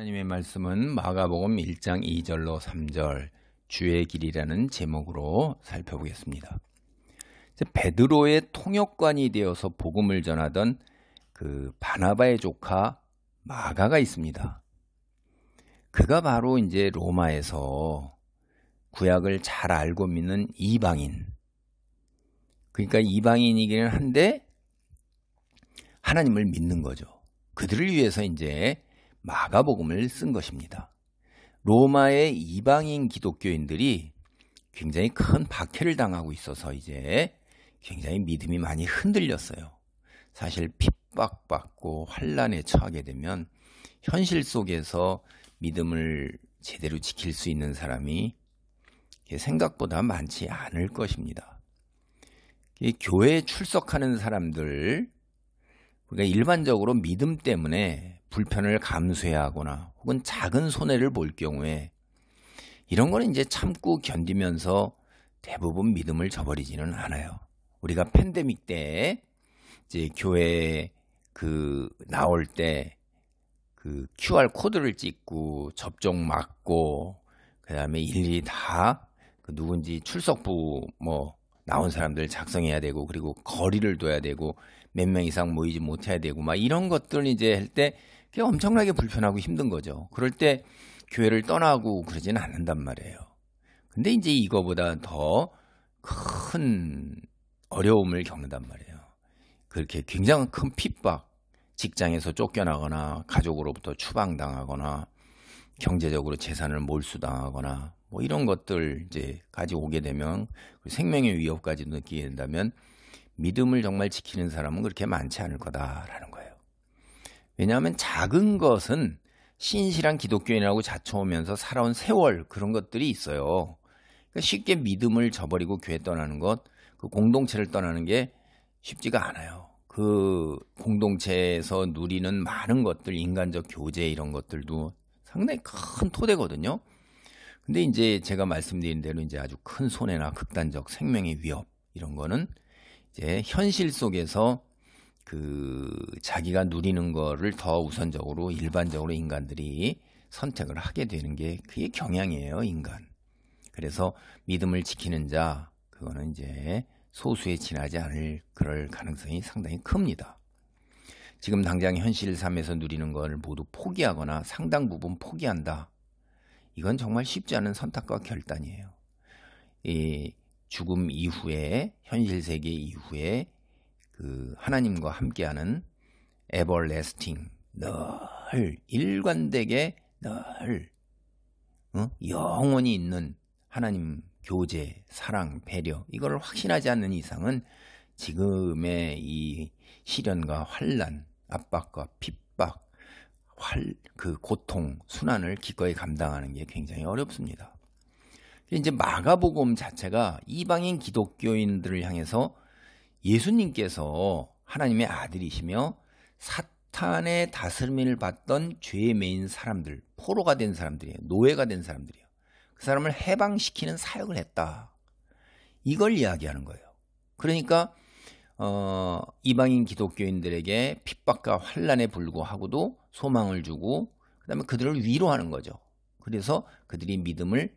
하나님의 말씀은 마가복음 1장 2절로 3절 주의 길이라는 제목으로 살펴보겠습니다. 베드로의 통역관이 되어서 복음을 전하던 그 바나바의 조카 마가가 있습니다. 그가 바로 이제 로마에서 구약을 잘 알고 믿는 이방인. 그러니까 이방인이기는 한데 하나님을 믿는 거죠. 그들을 위해서 이제 마가복음을 쓴 것입니다. 로마의 이방인 기독교인들이 굉장히 큰 박해를 당하고 있어서 이제 굉장히 믿음이 많이 흔들렸어요. 사실 핍박받고 환난에 처하게 되면 현실 속에서 믿음을 제대로 지킬 수 있는 사람이 생각보다 많지 않을 것입니다. 교회에 출석하는 사람들, 우리가 일반적으로 믿음 때문에 불편을 감수해야 하거나 혹은 작은 손해를 볼 경우에 이런 거는 이제 참고 견디면서 대부분 믿음을 저버리지는 않아요. 우리가 팬데믹 때 이제 교회에 나올 때 그 QR 코드를 찍고 접종 맞고 그다음에 일일이 다 누군지 출석부 나온 사람들 작성해야 되고 그리고 거리를 둬야 되고 몇 명 이상 모이지 못해야 되고 막 이런 것들 이제 할 때 그게 엄청나게 불편하고 힘든 거죠. 그럴 때 교회를 떠나고 그러지는 않는단 말이에요. 근데 이제 이거보다 더 큰 어려움을 겪는단 말이에요. 그렇게 굉장한 큰 핍박, 직장에서 쫓겨나거나 가족으로부터 추방당하거나 경제적으로 재산을 몰수당하거나 뭐 이런 것들 이제 가지고 오게 되면 생명의 위협까지 느끼게 된다면 믿음을 정말 지키는 사람은 그렇게 많지 않을 거다라는 거예요. 왜냐하면 작은 것은 신실한 기독교인이라고 자처하면서 살아온 세월 그런 것들이 있어요. 그러니까 쉽게 믿음을 저버리고 교회 떠나는 것, 그 공동체를 떠나는 게 쉽지가 않아요. 그 공동체에서 누리는 많은 것들, 인간적 교제 이런 것들도 상당히 큰 토대거든요. 근데 이제 제가 말씀드린 대로 이제 아주 큰 손해나 극단적 생명의 위협 이런 거는 이제 현실 속에서 자기가 누리는 거를 더 우선적으로 일반적으로 인간들이 선택을 하게 되는 게 그게 경향이에요, 인간. 그래서 믿음을 지키는 자, 그거는 이제 소수에 지나지 않을 그럴 가능성이 상당히 큽니다. 지금 당장 현실 삶에서 누리는 걸 모두 포기하거나 상당 부분 포기한다. 이건 정말 쉽지 않은 선택과 결단이에요. 이 죽음 이후에 현실 세계 이후에 하나님과 함께하는 everlasting 늘 일관되게 늘 영원히 있는 하나님 교제, 사랑, 배려 이걸 확신하지 않는 이상은 지금의 이 시련과 환난, 압박과 핍박, 고통, 순환을 기꺼이 감당하는 게 굉장히 어렵습니다. 이제 마가복음 자체가 이방인 기독교인들을 향해서 예수님께서 하나님의 아들이시며 사탄의 다스림을 받던 죄에 매인 사람들, 포로가 된 사람들이에요. 노예가 된 사람들이에요. 그 사람을 해방시키는 사역을 했다. 이걸 이야기하는 거예요. 그러니까 이방인 기독교인들에게 핍박과 환난에 불구하고도 소망을 주고 그다음에 그들을 위로하는 거죠. 그래서 그들이 믿음을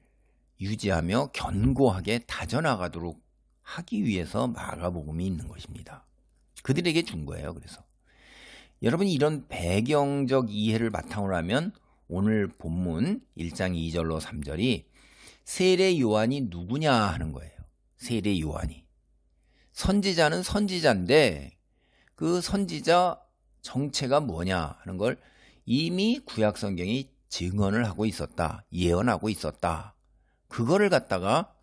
유지하며 견고하게 다져나가도록 하기 위해서 마가복음이 있는 것입니다. 그들에게 준 거예요. 그래서 여러분이 이런 배경적 이해를 바탕으로 하면 오늘 본문 1장 2절로 3절이 세례 요한이 누구냐 하는 거예요. 세례 요한이. 선지자는 선지자인데 그 선지자 정체가 뭐냐 하는 걸 이미 구약 성경이 증언을 하고 있었다. 예언하고 있었다. 그거를 갖다가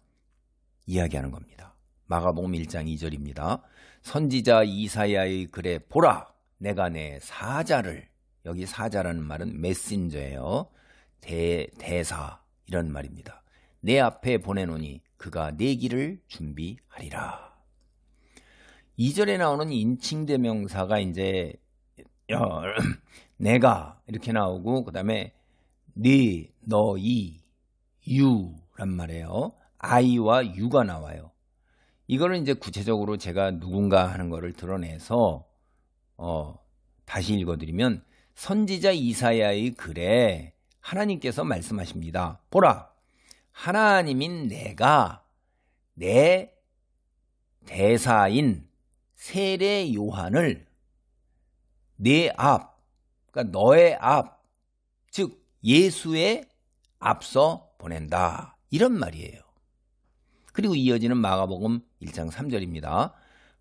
이야기하는 겁니다. 마가복음 1장 2절입니다. 선지자 이사야의 글에 보라 내가 내 사자를, 여기 사자라는 말은 메신저예요. 대사 이런 말입니다. 내 앞에 보내노니 그가 내 길을 준비하리라. 2절에 나오는 인칭대명사가 이제 내가 이렇게 나오고 그 다음에 네, 너, 이, 유란 말이에요. I와 U가 나와요. 이거를 이제 구체적으로 제가 누군가 하는 거를 드러내서 다시 읽어드리면 선지자 이사야의 글에 하나님께서 말씀하십니다. 보라, 하나님인 내가 내 대사인 세례 요한을 내 앞, 그러니까 너의 앞, 즉 예수의 앞서 보낸다. 이런 말이에요. 그리고 이어지는 마가복음 1장 3절입니다.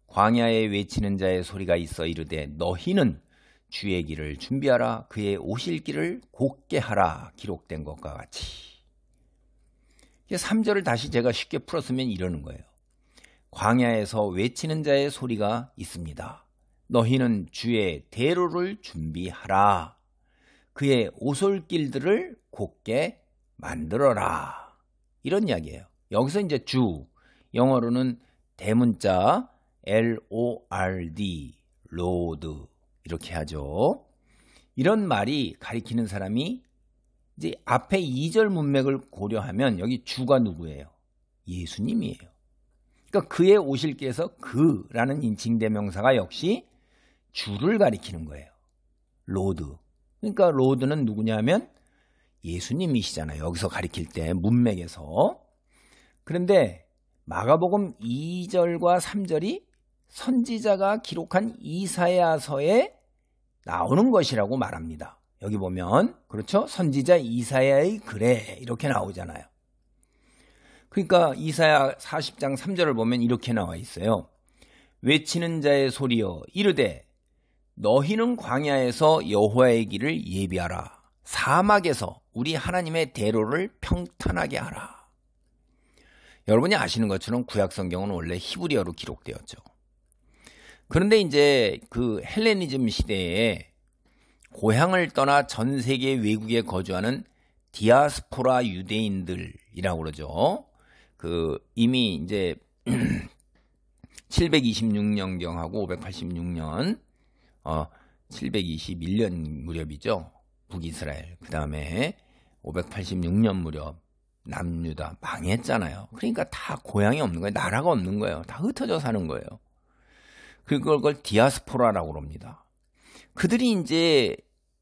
광야에 외치는 자의 소리가 있어 이르되 너희는 주의 길을 준비하라. 그의 오실 길을 곧게 하라. 기록된 것과 같이. 3절을 다시 제가 쉽게 풀었으면 이러는 거예요. 광야에서 외치는 자의 소리가 있습니다. 너희는 주의 대로를 준비하라. 그의 오솔길들을 곧게 만들어라. 이런 이야기예요. 여기서 이제 주, 영어로는 대문자 Lord, 로드 이렇게 하죠. 이런 말이 가리키는 사람이 이제 앞에 2절 문맥을 고려하면 여기 주가 누구예요? 예수님이에요. 그러니까 그의 오실 길에서 그라는 인칭대명사가 역시 주를 가리키는 거예요. 로드. 그러니까 로드는 누구냐면 예수님이시잖아요. 여기서 가리킬 때 문맥에서. 그런데 마가복음 2절과 3절이 선지자가 기록한 이사야서에 나오는 것이라고 말합니다. 여기 보면 그렇죠? 선지자 이사야의 글에 이렇게 나오잖아요. 그러니까 이사야 40장 3절을 보면 이렇게 나와 있어요. 외치는 자의 소리여 이르되 너희는 광야에서 여호와의 길을 예비하라. 사막에서 우리 하나님의 대로를 평탄하게 하라. 여러분이 아시는 것처럼 구약 성경은 원래 히브리어로 기록되었죠. 그런데 이제 그 헬레니즘 시대에 고향을 떠나 전 세계 외국에 거주하는 디아스포라 유대인들이라고 그러죠. 그 이미 이제 726년경하고 586년 721년 무렵이죠. 북이스라엘. 그 다음에 586년 무렵 남유다 망했잖아요. 그러니까 다 고향이 없는 거예요. 나라가 없는 거예요. 다 흩어져 사는 거예요. 그걸 디아스포라라고 합니다. 그들이 이제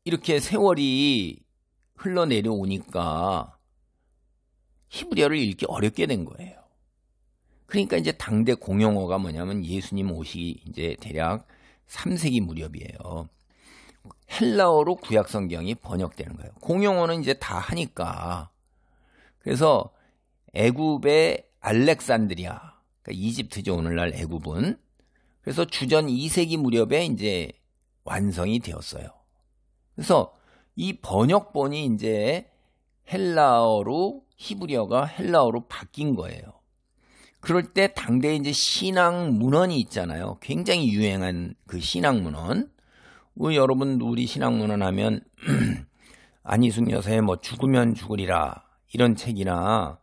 이렇게 세월이 흘러내려오니까 히브리어를 읽기 어렵게 된 거예요. 그러니까 이제 당대 공용어가 뭐냐면 예수님 오시기 이제 대략 3세기 무렵이에요. 헬라어로 구약 성경이 번역되는 거예요. 공용어는 이제 다 하니까. 그래서 애굽의 알렉산드리아, 그러니까 이집트죠. 오늘날 애굽은. 그래서 주전 2세기 무렵에 이제 완성이 되었어요. 그래서 이 번역본이 이제 헬라어로 히브리어가 헬라어로 바뀐 거예요. 그럴 때 당대에 이제 신앙 문헌이 있잖아요. 굉장히 유행한 그 신앙 문헌. 여러분 우리 신앙 문헌 하면 안희숙 여사의 뭐 죽으면 죽으리라 이런 책이나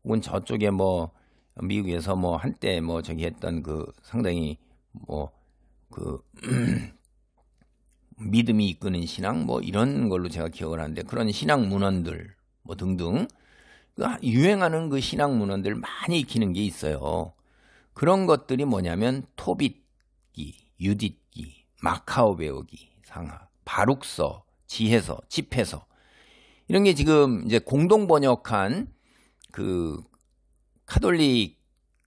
혹은 저쪽에 뭐 미국에서 뭐 한때 뭐 저기 했던 그 상당히 뭐 그 믿음이 이끄는 신앙 뭐 이런 걸로 제가 기억을 하는데 그런 신앙 문헌들 뭐 등등 유행하는 그 신앙 문헌들 많이 익히는 게 있어요. 그런 것들이 뭐냐면 토빗기, 유딧기, 마카오 배우기, 상하, 바룩서, 지혜서, 집회서 이런 게 지금 이제 공동 번역한 그 카톨릭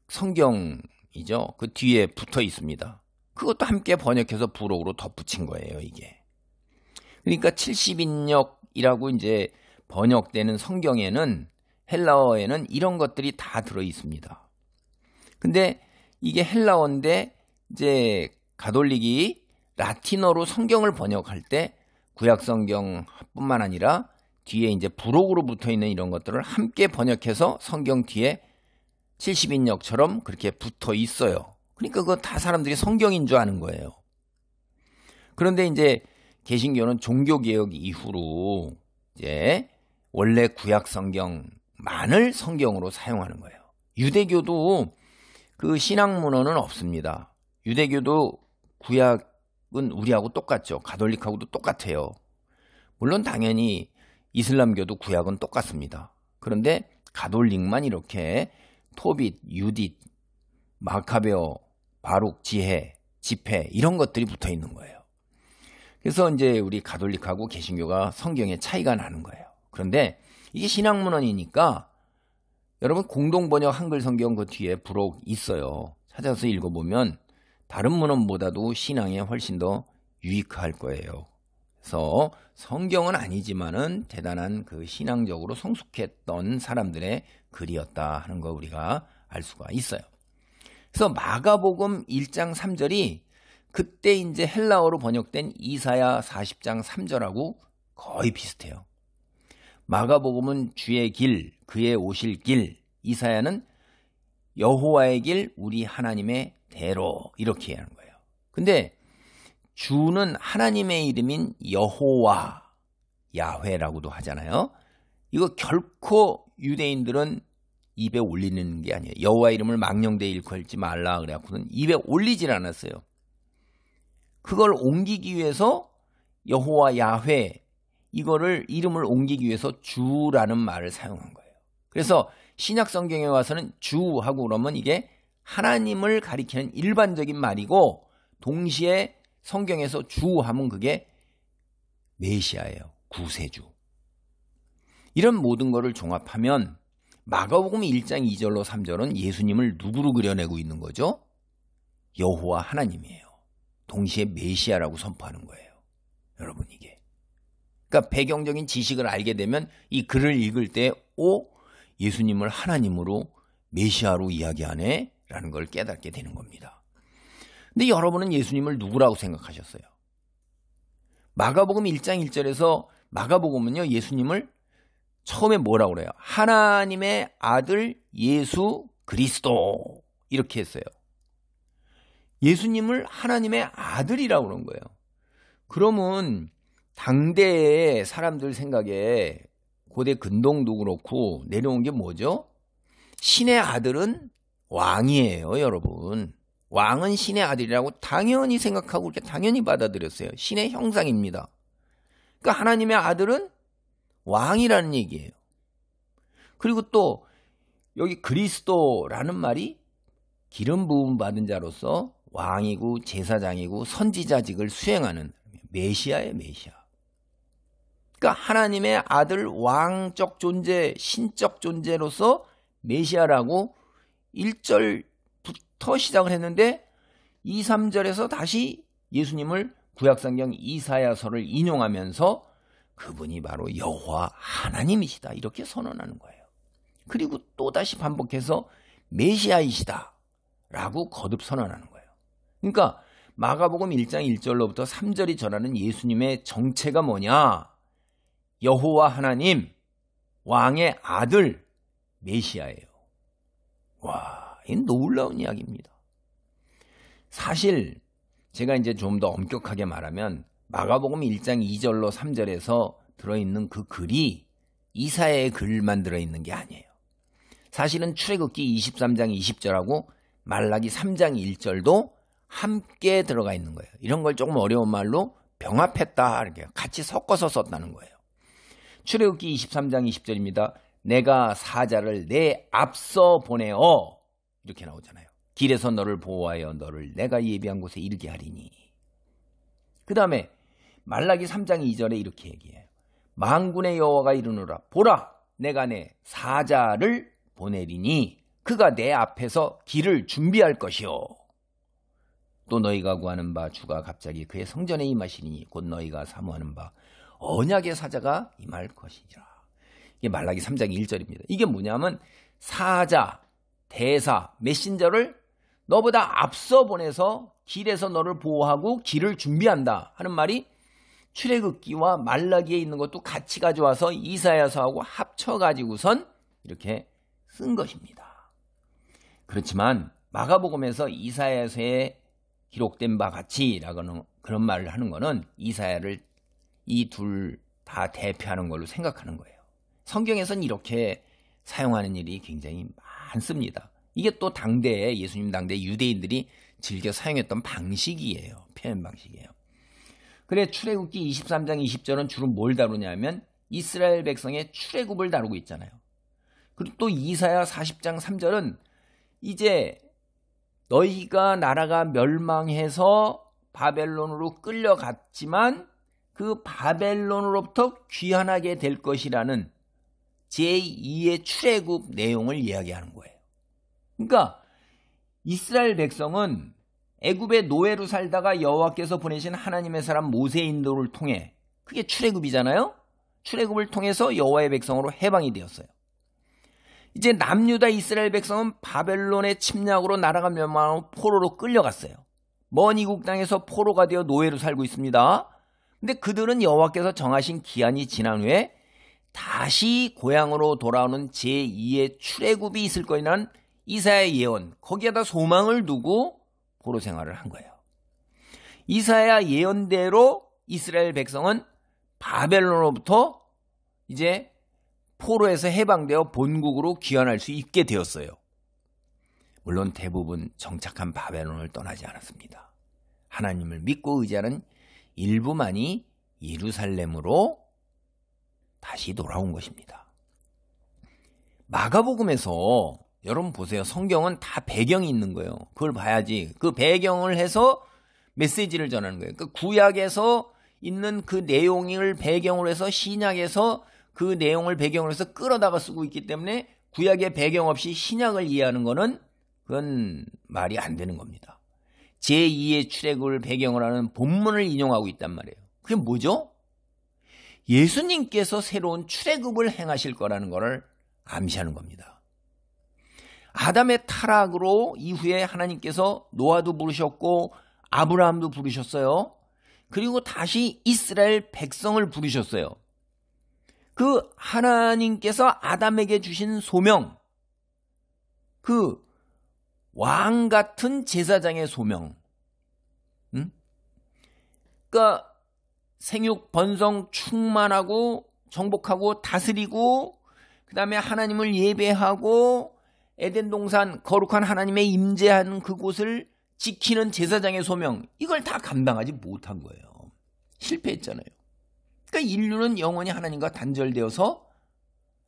성경이죠. 그 뒤에 붙어 있습니다. 그것도 함께 번역해서 부록으로 덧붙인 거예요, 이게. 그러니까 70인역이라고 이제 번역되는 성경에는 헬라어에는 이런 것들이 다 들어 있습니다. 근데 이게 헬라어인데 이제 가톨릭이 라틴어로 성경을 번역할 때 구약 성경뿐만 아니라 뒤에 이제 부록으로 붙어 있는 이런 것들을 함께 번역해서 성경 뒤에 70인역처럼 그렇게 붙어 있어요. 그러니까 그거 다 사람들이 성경인 줄 아는 거예요. 그런데 이제 개신교는 종교개혁 이후로 이제 원래 구약 성경만을 성경으로 사용하는 거예요. 유대교도 그 신앙 문헌은 없습니다. 유대교도 구약은 우리하고 똑같죠. 가톨릭하고도 똑같아요. 물론 당연히 이슬람교도 구약은 똑같습니다. 그런데 가톨릭만 이렇게 토빗, 유딧, 마카베오, 바룩, 지혜, 집회 이런 것들이 붙어 있는 거예요. 그래서 이제 우리 가톨릭하고 개신교가 성경에 차이가 나는 거예요. 그런데 이게 신학문헌이니까 여러분 공동 번역 한글 성경 그 뒤에 부록 있어요. 찾아서 읽어보면 다른 문헌보다도 신앙에 훨씬 더 유익할 거예요. 그래서 성경은 아니지만은 대단한 그 신앙적으로 성숙했던 사람들의 글이었다 하는 거 우리가 알 수가 있어요. 그래서 마가복음 1장 3절이 그때 이제 헬라어로 번역된 이사야 40장 3절하고 거의 비슷해요. 마가복음은 주의 길, 그의 오실 길, 이사야는 여호와의 길, 우리 하나님의 대로 이렇게 하는 거예요. 근데 주는 하나님의 이름인 여호와, 야훼라고도 하잖아요. 이거 결코 유대인들은 입에 올리는 게 아니에요. 여호와 이름을 망령되이 일컬지 말라 그래갖고는 입에 올리질 않았어요. 그걸 옮기기 위해서 여호와 야훼 이거를 이름을 옮기기 위해서 주라는 말을 사용한 거예요. 그래서 신약 성경에 와서는 주하고 그러면 이게 하나님을 가리키는 일반적인 말이고 동시에 성경에서 주하면 그게 메시아예요. 구세주. 이런 모든 것을 종합하면 마가복음 1장 2절로 3절은 예수님을 누구로 그려내고 있는 거죠? 여호와 하나님이에요. 동시에 메시아라고 선포하는 거예요. 여러분 이게. 그러니까 배경적인 지식을 알게 되면 이 글을 읽을 때 예수님을 하나님으로 메시아로 이야기하네 라는 걸 깨닫게 되는 겁니다. 근데 여러분은 예수님을 누구라고 생각하셨어요? 마가복음 1장 1절에서 마가복음은요 예수님을 처음에 뭐라고 그래요? 하나님의 아들 예수 그리스도 이렇게 했어요. 예수님을 하나님의 아들이라고 그런 거예요. 그러면 당대의 사람들 생각에 고대 근동도 그렇고 내려온 게 뭐죠? 신의 아들은 왕이에요, 여러분. 왕은 신의 아들이라고 당연히 생각하고 이렇게 당연히 받아들였어요. 신의 형상입니다. 그러니까 하나님의 아들은 왕이라는 얘기예요. 그리고 또 여기 그리스도라는 말이 기름 부음 받은 자로서 왕이고 제사장이고 선지자직을 수행하는 메시아예요, 메시아. 그러니까 하나님의 아들 왕적 존재, 신적 존재로서 메시아라고 1절부터 시작을 했는데 2, 3절에서 다시 예수님을 구약성경 이사야서를 인용하면서 그분이 바로 여호와 하나님이시다 이렇게 선언하는 거예요. 그리고 또다시 반복해서 메시아이시다 라고 거듭 선언하는 거예요. 그러니까 마가복음 1장 1절로부터 3절이 전하는 예수님의 정체가 뭐냐? 여호와 하나님, 왕의 아들, 메시아예요. 와, 이 놀라운 이야기입니다. 사실 제가 이제 좀 더 엄격하게 말하면 마가복음 1장 2절로 3절에서 들어있는 그 글이 이사야의 글만 들어있는 게 아니에요. 사실은 출애굽기 23장 20절하고 말라기 3장 1절도 함께 들어가 있는 거예요. 이런 걸 조금 어려운 말로 병합했다 이렇게 같이 섞어서 썼다는 거예요. 출애굽기 23장 20절입니다. 내가 사자를 내 앞서 보내어 이렇게 나오잖아요. 길에서 너를 보호하여 너를 내가 예비한 곳에 이르게 하리니. 그 다음에 말라기 3장 2절에 이렇게 얘기해요. 만군의 여호와가 이르노라 보라 내가 내 사자를 보내리니 그가 내 앞에서 길을 준비할 것이요. 또 너희가 구하는 바 주가 갑자기 그의 성전에 임하시니 곧 너희가 사모하는 바 언약의 사자가 임할 것이니라. 이게 말라기 3장 1절입니다. 이게 뭐냐면 사자, 대사, 메신저를 너보다 앞서 보내서 길에서 너를 보호하고 길을 준비한다 하는 말이 출애굽기와 말라기에 있는 것도 같이 가져와서 이사야서하고 합쳐가지고선 이렇게 쓴 것입니다. 그렇지만 마가복음에서 이사야서에 기록된 바 같이라고는 그런 말을 하는 것은 이사야를 이 둘 다 대표하는 걸로 생각하는 거예요. 성경에서는 이렇게 사용하는 일이 굉장히 많습니다. 이게 또 당대에 예수님 당대 유대인들이 즐겨 사용했던 방식이에요. 표현 방식이에요. 그래 출애굽기 23장 20절은 주로 뭘 다루냐면 이스라엘 백성의 출애굽을 다루고 있잖아요. 그리고 또 이사야 40장 3절은 이제 너희가 나라가 멸망해서 바벨론으로 끌려갔지만 그 바벨론으로부터 귀환하게 될 것이라는 제2의 출애굽 내용을 이야기하는 거예요. 그러니까 이스라엘 백성은 애굽의 노예로 살다가 여호와께서 보내신 하나님의 사람 모세의 인도를 통해, 그게 출애굽이잖아요. 출애굽을 통해서 여호와의 백성으로 해방이 되었어요. 이제 남유다 이스라엘 백성은 바벨론의 침략으로 나라가 멸망하고 포로로 끌려갔어요. 먼 이국 땅에서 포로가 되어 노예로 살고 있습니다. 근데 그들은 여호와께서 정하신 기한이 지난 후에 다시 고향으로 돌아오는 제2의 출애굽이 있을 거라는 이사야의 예언, 거기에다 소망을 두고 포로 생활을 한 거예요. 이사야 예언대로 이스라엘 백성은 바벨론으로부터 이제 포로에서 해방되어 본국으로 귀환할 수 있게 되었어요. 물론 대부분 정착한 바벨론을 떠나지 않았습니다. 하나님을 믿고 의지하는 일부만이 예루살렘으로 다시 돌아온 것입니다. 마가복음에서 여러분 보세요. 성경은 다 배경이 있는 거예요. 그걸 봐야지. 그 배경을 해서 메시지를 전하는 거예요. 그 구약에서 있는 그 내용을 배경으로 해서 신약에서 그 내용을 배경으로 해서 끌어다가 쓰고 있기 때문에 구약의 배경 없이 신약을 이해하는 거는 그건 말이 안 되는 겁니다. 제2의 출애굽을 배경으로 하는 본문을 인용하고 있단 말이에요. 그게 뭐죠? 예수님께서 새로운 출애굽을 행하실 거라는 것을 암시하는 겁니다. 아담의 타락으로 이후에 하나님께서 노아도 부르셨고 아브라함도 부르셨어요. 그리고 다시 이스라엘 백성을 부르셨어요. 그 하나님께서 아담에게 주신 소명, 그 왕 같은 제사장의 소명, 그러니까 생육 번성 충만하고 정복하고 다스리고 그 다음에 하나님을 예배하고 에덴 동산 거룩한 하나님의 임재하는 그곳을 지키는 제사장의 소명, 이걸 다 감당하지 못한 거예요. 실패했잖아요. 그러니까 인류는 영원히 하나님과 단절되어서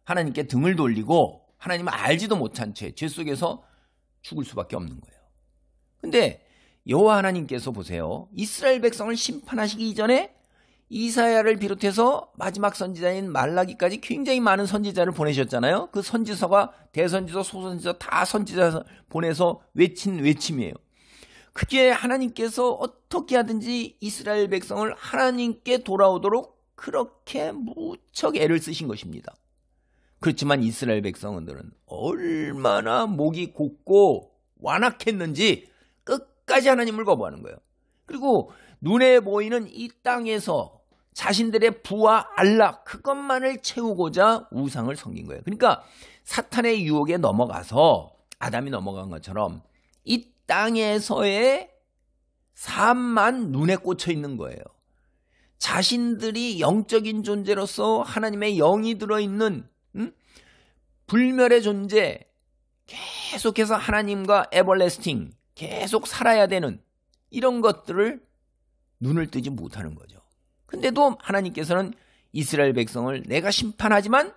하나님께 등을 돌리고 하나님을 알지도 못한 채 죄 속에서 죽을 수밖에 없는 거예요. 근데 여호와 하나님께서 보세요. 이스라엘 백성을 심판하시기 이전에 이사야를 비롯해서 마지막 선지자인 말라기까지 굉장히 많은 선지자를 보내셨잖아요. 그 선지서가 대선지서, 소선지서 다 선지자 보내서 외친 외침이에요. 그게 하나님께서 어떻게 하든지 이스라엘 백성을 하나님께 돌아오도록 그렇게 무척 애를 쓰신 것입니다. 그렇지만 이스라엘 백성들은 얼마나 목이 곧고 완악했는지 끝까지 하나님을 거부하는 거예요. 그리고 눈에 보이는 이 땅에서 자신들의 부와 안락, 그것만을 채우고자 우상을 섬긴 거예요. 그러니까 사탄의 유혹에 넘어가서 아담이 넘어간 것처럼 이 땅에서의 삶만 눈에 꽂혀 있는 거예요. 자신들이 영적인 존재로서 하나님의 영이 들어있는 불멸의 존재, 계속해서 하나님과 에버래스팅, 계속 살아야 되는 이런 것들을 눈을 뜨지 못하는 거죠. 근데도 하나님께서는 이스라엘 백성을 내가 심판하지만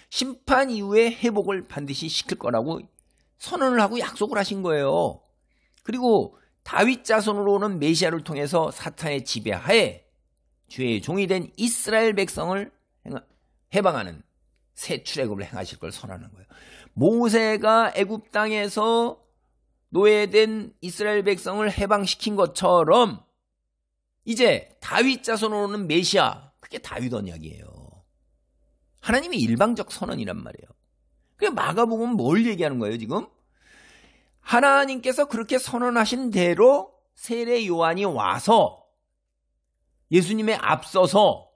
심판 이후에 회복을 반드시 시킬 거라고 선언을 하고 약속을 하신 거예요. 그리고 다윗 자손으로 오는 메시아를 통해서 사탄의 지배하에 주의 종이 된 이스라엘 백성을 해방하는 새 출애굽을 행하실 걸 선언하는 거예요. 모세가 애굽 땅에서 노예된 이스라엘 백성을 해방시킨 것처럼 이제 다윗 자손으로 오는 메시아, 그게 다윗 언약이에요. 하나님의 일방적 선언이란 말이에요. 그게 마가복음은 뭘 얘기하는 거예요 지금? 하나님께서 그렇게 선언하신 대로 세례 요한이 와서 예수님의 앞서서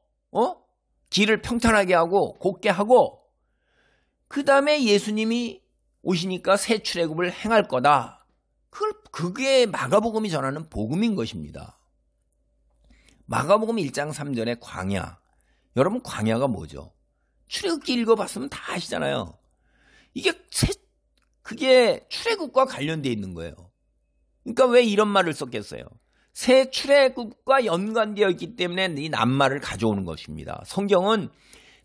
길을 평탄하게 하고 곧게 하고 그 다음에 예수님이 오시니까 새 출애굽을 행할 거다. 그게 마가복음이 전하는 복음인 것입니다. 마가복음 1장 3절의 광야. 여러분 광야가 뭐죠? 출애굽기 읽어봤으면 다 아시잖아요. 그게 출애굽과 관련되어 있는 거예요. 그러니까 왜 이런 말을 썼겠어요? 새 출애굽과 연관되어 있기 때문에 이 낱말을 가져오는 것입니다. 성경은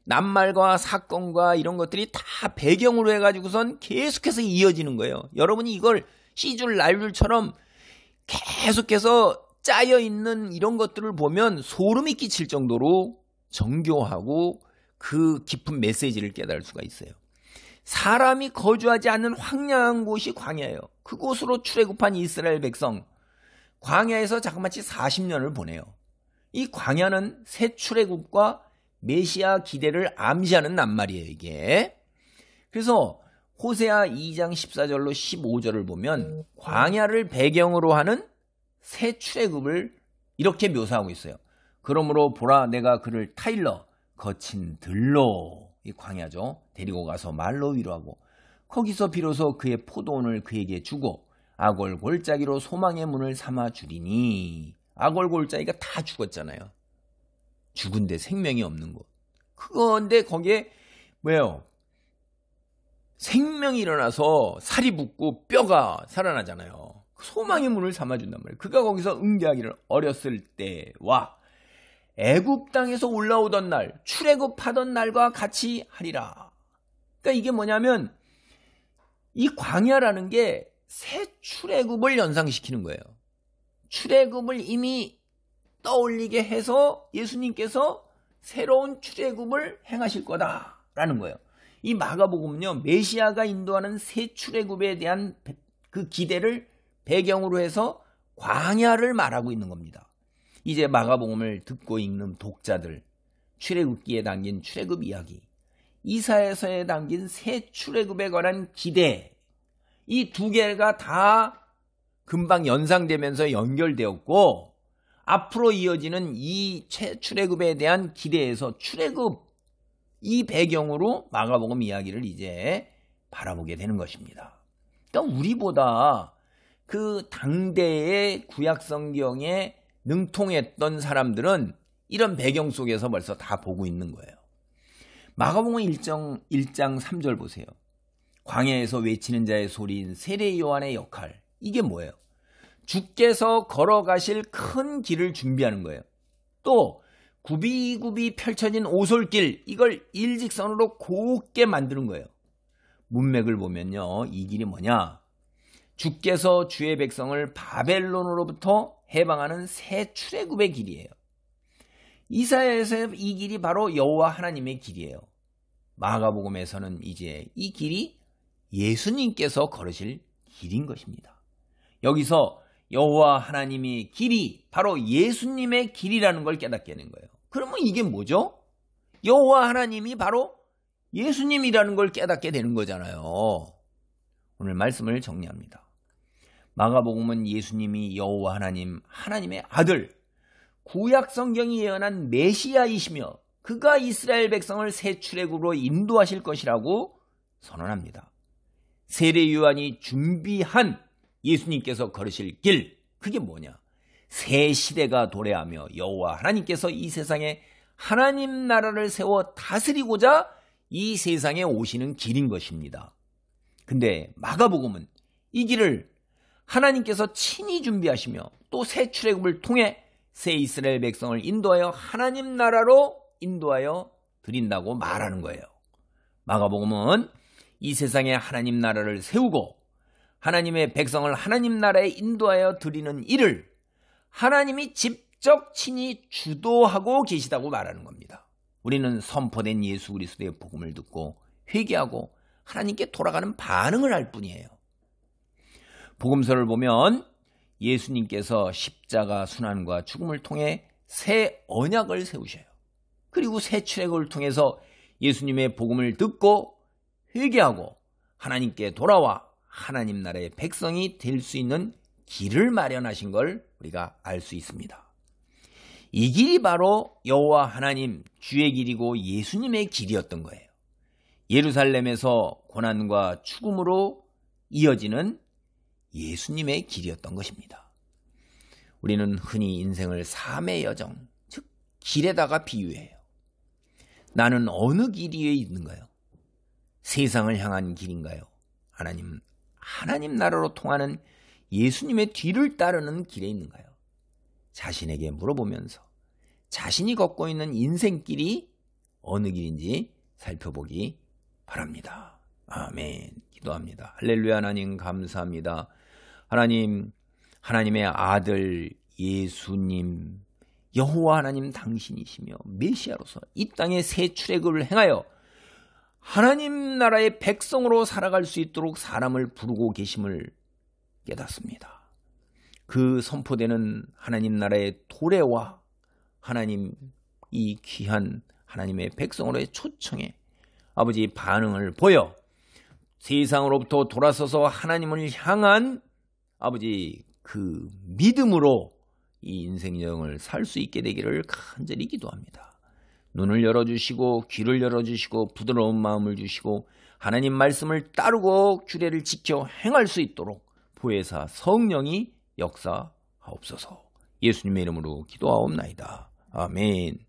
낱말과 사건과 이런 것들이 다 배경으로 해가지고선 계속해서 이어지는 거예요. 여러분이 이걸 C줄 날줄처럼 계속해서 짜여 있는 이런 것들을 보면 소름이 끼칠 정도로 정교하고 그 깊은 메시지를 깨달을 수가 있어요. 사람이 거주하지 않는 황량한 곳이 광야예요. 그곳으로 출애굽한 이스라엘 백성, 광야에서 자그마치 40년을 보내요. 이 광야는 새 출애굽과 메시아 기대를 암시하는 낱말이에요, 이게. 그래서 호세아 2장 14절로 15절을 보면 광야를 배경으로 하는 새 출애굽을 이렇게 묘사하고 있어요. 그러므로 보라, 내가 그를 타일러 거친 들로, 이 광야죠, 데리고 가서 말로 위로하고 거기서 비로소 그의 포도원을 그에게 주고 아골 골짜기로 소망의 문을 삼아 주리니. 아골 골짜기가 다 죽었잖아요. 죽은데 생명이 없는 곳. 그건데 거기에 뭐예요? 생명이 일어나서 살이 붙고 뼈가 살아나잖아요. 소망의 문을 삼아준단 말이에요. 그가 거기서 응대하기를 어렸을 때와 애굽 땅에서 올라오던 날, 출애굽하던 날과 같이 하리라. 그러니까 이게 뭐냐면 이 광야라는 게 새 출애굽을 연상시키는 거예요. 출애굽을 이미 떠올리게 해서 예수님께서 새로운 출애굽을 행하실 거다라는 거예요. 이 마가복음은요, 메시아가 인도하는 새 출애굽에 대한 그 기대를 배경으로 해서 광야를 말하고 있는 겁니다. 이제 마가복음을 듣고 읽는 독자들, 출애굽기에 담긴 출애굽 이야기, 이사야서에 담긴 새 출애굽에 관한 기대, 이 두 개가 다 금방 연상되면서 연결되었고 앞으로 이어지는 이 출애굽에 대한 기대에서 출애굽, 이 배경으로 마가복음 이야기를 이제 바라보게 되는 것입니다. 그러니까 우리보다 그 당대의 구약성경에 능통했던 사람들은 이런 배경 속에서 벌써 다 보고 있는 거예요. 마가복음 1장 3절 보세요. 광야에서 외치는 자의 소리인 세례 요한의 역할, 이게 뭐예요? 주께서 걸어가실 큰 길을 준비하는 거예요. 또 굽이굽이 펼쳐진 오솔길, 이걸 일직선으로 곱게 만드는 거예요. 문맥을 보면요, 이 길이 뭐냐? 주께서 주의 백성을 바벨론으로부터 해방하는 새 출애굽의 길이에요. 이사야에서 이 길이 바로 여호와 하나님의 길이에요. 마가복음에서는 이제 이 길이 예수님께서 걸으실 길인 것입니다. 여기서 여호와 하나님의 길이 바로 예수님의 길이라는 걸 깨닫게 되는 거예요. 그러면 이게 뭐죠? 여호와 하나님이 바로 예수님이라는 걸 깨닫게 되는 거잖아요. 오늘 말씀을 정리합니다. 마가복음은 예수님이 여호와 하나님, 하나님의 아들, 구약 성경이 예언한 메시아이시며 그가 이스라엘 백성을 새 출애굽으로 인도하실 것이라고 선언합니다. 세례 요한이 준비한 예수님께서 걸으실 길, 그게 뭐냐? 새 시대가 도래하며 여호와 하나님께서 이 세상에 하나님 나라를 세워 다스리고자 이 세상에 오시는 길인 것입니다. 근데 마가복음은 이 길을 하나님께서 친히 준비하시며 또 새 출애굽을 통해 새 이스라엘 백성을 인도하여 하나님 나라로 인도하여 드린다고 말하는 거예요. 마가복음은 이 세상에 하나님 나라를 세우고 하나님의 백성을 하나님 나라에 인도하여 드리는 일을 하나님이 직접 친히 주도하고 계시다고 말하는 겁니다. 우리는 선포된 예수 그리스도의 복음을 듣고 회개하고 하나님께 돌아가는 반응을 할 뿐이에요. 복음서를 보면 예수님께서 십자가 순환과 죽음을 통해 새 언약을 세우셔요. 그리고 새 출애굽을 통해서 예수님의 복음을 듣고 회개하고 하나님께 돌아와 하나님 나라의 백성이 될 수 있는 길을 마련하신 걸 우리가 알 수 있습니다. 이 길이 바로 여호와 하나님 주의 길이고 예수님의 길이었던 거예요. 예루살렘에서 고난과 죽음으로 이어지는 예수님의 길이었던 것입니다. 우리는 흔히 인생을 삶의 여정, 즉 길에다가 비유해요. 나는 어느 길 위에 있는가요? 세상을 향한 길인가요? 하나님 나라로 통하는 예수님의 뒤를 따르는 길에 있는가요? 자신에게 물어보면서 자신이 걷고 있는 인생길이 어느 길인지 살펴보기 바랍니다. 아멘. 기도합니다. 할렐루야. 하나님 감사합니다. 하나님, 하나님의 아들 예수님, 여호와 하나님 당신이시며 메시아로서 이 땅에 새 출애굽을 행하여 하나님 나라의 백성으로 살아갈 수 있도록 사람을 부르고 계심을 깨닫습니다. 그 선포되는 하나님 나라의 도래와 하나님 이 귀한 하나님의 백성으로의 초청에 아버지 반응을 보여 세상으로부터 돌아서서 하나님을 향한 아버지 그 믿음으로 이 인생여행을 살 수 있게 되기를 간절히 기도합니다. 눈을 열어주시고 귀를 열어주시고 부드러운 마음을 주시고 하나님 말씀을 따르고 규례를 지켜 행할 수 있도록 보혜사 성령이 역사하옵소서. 예수님의 이름으로 기도하옵나이다. 아멘.